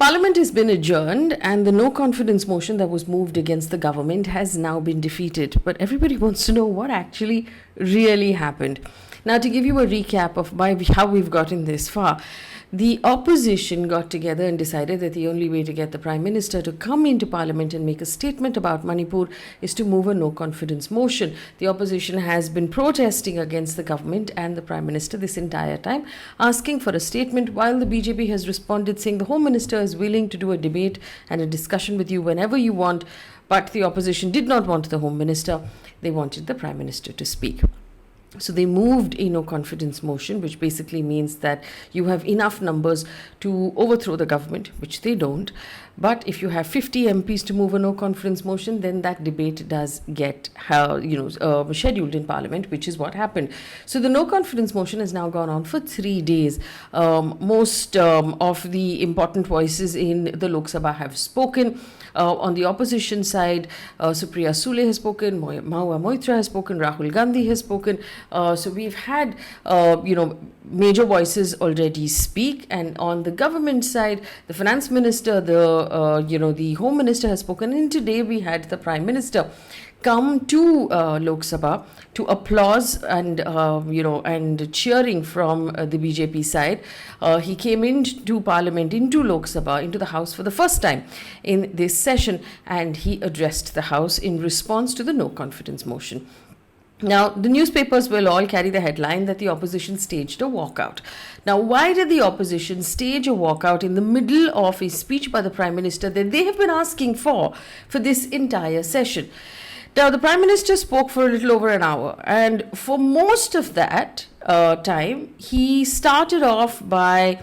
Parliament has been adjourned and the no confidence motion that was moved against the government has now been defeated. But everybody wants to know what actually really happened. Now, to give you a recap of how we've gotten this far, the opposition got together and decided that the only way to get the Prime Minister to come into Parliament and make a statement about Manipur is to move a no-confidence motion. The opposition has been protesting against the government and the Prime Minister this entire time, asking for a statement, while the BJP has responded saying the Home Minister is willing to do a debate and a discussion with you whenever you want, but the opposition did not want the Home Minister. They wanted the Prime Minister to speak. So they moved a no-confidence motion, which basically means that you have enough numbers to overthrow the government, which they don't. But if you have 50 MPs to move a no-confidence motion, then that debate does get scheduled in Parliament, which is what happened. So the no-confidence motion has now gone on for 3 days. Most of the important voices in the Lok Sabha have spoken. On the opposition side, Supriya Sule has spoken, Mahua Moitra has spoken, Rahul Gandhi has spoken. So we've had, major voices already speak. And on the government side, the finance minister, the Home Minister has spoken. And today we had the Prime Minister come to Lok Sabha to applause and cheering from the BJP side. He came into Parliament, into Lok Sabha, into the House for the first time in this session, and he addressed the House in response to the no confidence motion. Now, the newspapers will all carry the headline that the opposition staged a walkout. Now, why did the opposition stage a walkout in the middle of a speech by the Prime Minister that they have been asking for this entire session? Now, the Prime Minister spoke for a little over an hour, and for most of that time, he started off by,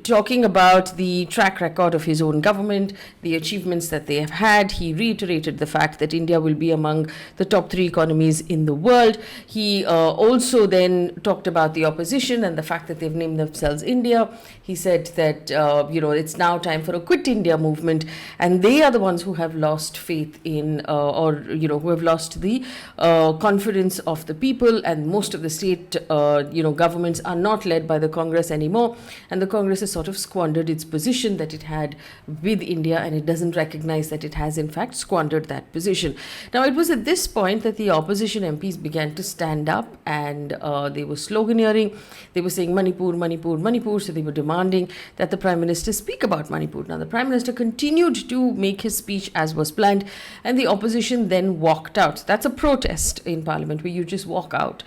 talking about the track record of his own government, the achievements that they have had. He reiterated the fact that India will be among the top 3 economies in the world. He also then talked about the opposition and the fact that they've named themselves India. He said that, it's now time for a quit India movement, and they are the ones who have lost faith in, who have lost the confidence of the people, and most of the state, governments are not led by the Congress anymore, and the Congress has sort of squandered its position that it had with India, and it doesn't recognize that it has in fact squandered that position. Now, it was at this point that the opposition MPs began to stand up, and they were sloganeering. They were saying Manipur, Manipur, Manipur. So they were demanding that the Prime Minister speak about Manipur. Now, the Prime Minister continued to make his speech as was planned, and the opposition then walked out. That's a protest in Parliament where you just walk out.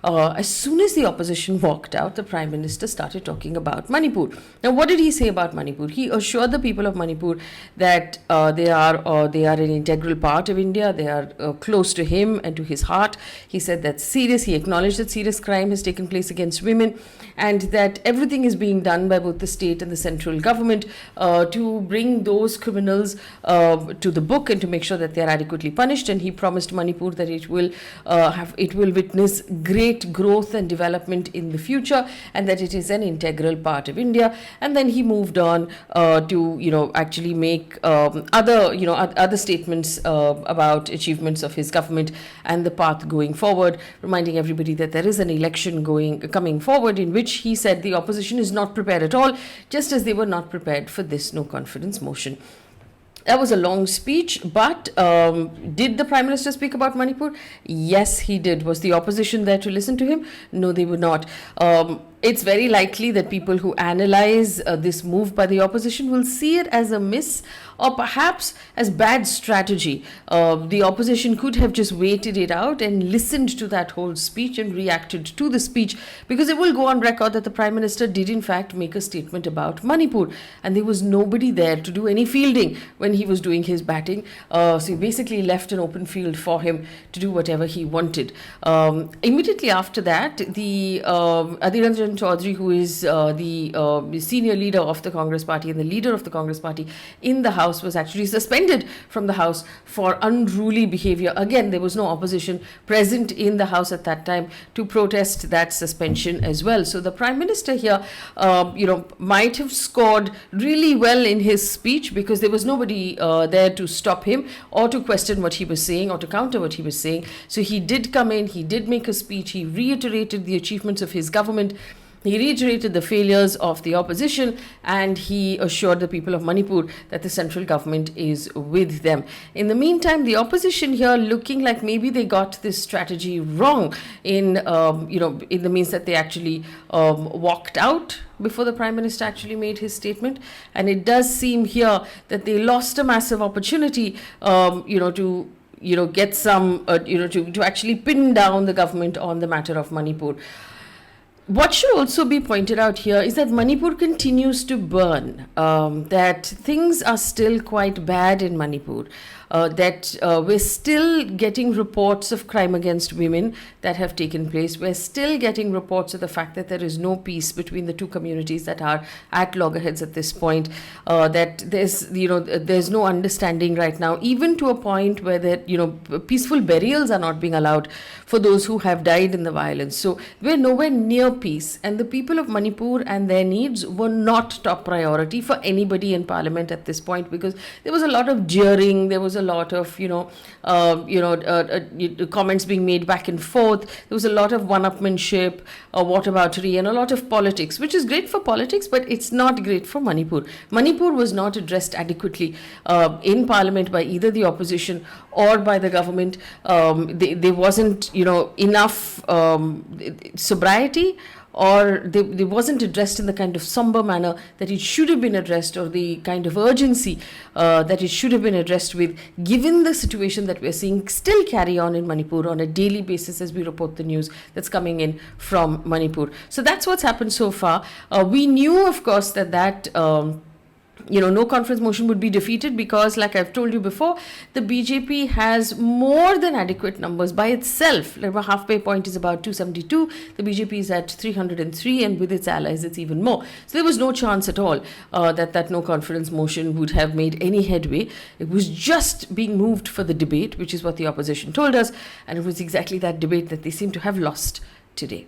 As soon as the opposition walked out, the Prime Minister started talking about Manipur. Now, what did he say about Manipur? He assured the people of Manipur that they are an integral part of India. They are close to him and to his heart. He said that he acknowledged that serious crime has taken place against women, and that everything is being done by both the state and the central government to bring those criminals to the book and to make sure that they are adequately punished. And he promised Manipur that it will witness great growth and development in the future, and that it is an integral part of India. And then he moved on to actually make other statements about achievements of his government and the path going forward, reminding everybody that there is an election coming forward, in which he said the opposition is not prepared at all, just as they were not prepared for this no confidence motion. That was a long speech, but did the Prime Minister speak about Manipur? Yes, he did. Was the opposition there to listen to him? No, they were not. It's very likely that people who analyze this move by the opposition will see it as a miss, or perhaps as bad strategy. The opposition could have just waited it out and listened to that whole speech and reacted to the speech, because it will go on record that the Prime Minister did in fact make a statement about Manipur, and there was nobody there to do any fielding when he was doing his batting. So he basically left an open field for him to do whatever he wanted. Immediately after that, the Adhir Ranjan Chaudhary, who is the senior leader of the Congress party and the leader of the Congress party in the House, was actually suspended from the House for unruly behavior. Again, there was no opposition present in the House at that time to protest that suspension as well. So the Prime Minister here, might have scored really well in his speech, because there was nobody there to stop him or to question what he was saying or to counter what he was saying. So he did come in, he did make a speech, he reiterated the achievements of his government, He reiterated the failures of the opposition, and he assured the people of Manipur that the central government is with them. In the meantime, the opposition here looking like maybe they got this strategy wrong in the means that they actually walked out before the Prime Minister actually made his statement. And it does seem here that they lost a massive opportunity, to get some, to actually pin down the government on the matter of Manipur. What should also be pointed out here is that Manipur continues to burn, that things are still quite bad in Manipur, that we're still getting reports of crime against women that have taken place. We're still getting reports of the fact that there is no peace between the two communities that are at loggerheads at this point, that there's no understanding right now, even to a point where peaceful burials are not being allowed for those who have died in the violence. So we're nowhere near peace, and the people of Manipur and their needs were not top priority for anybody in parliament at this point, because there was a lot of jeering, there was a lot of comments being made back and forth. There was a lot of one-upmanship, whataboutery, and a lot of politics, which is great for politics, but it's not great for Manipur. Manipur was not addressed adequately in parliament by either the opposition or by the government. There wasn't enough sobriety, or they wasn't addressed in the kind of somber manner that it should have been addressed, or the kind of urgency that it should have been addressed with, given the situation that we're seeing still carry on in Manipur on a daily basis as we report the news that's coming in from Manipur. So that's what's happened so far. We knew, of course, that no conference motion would be defeated, because, like I've told you before, the BJP has more than adequate numbers by itself. Like, our halfway point is about 272. The BJP is at 303, and with its allies, it's even more. So there was no chance at all that no confidence motion would have made any headway. It was just being moved for the debate, which is what the opposition told us, and it was exactly that debate that they seem to have lost today.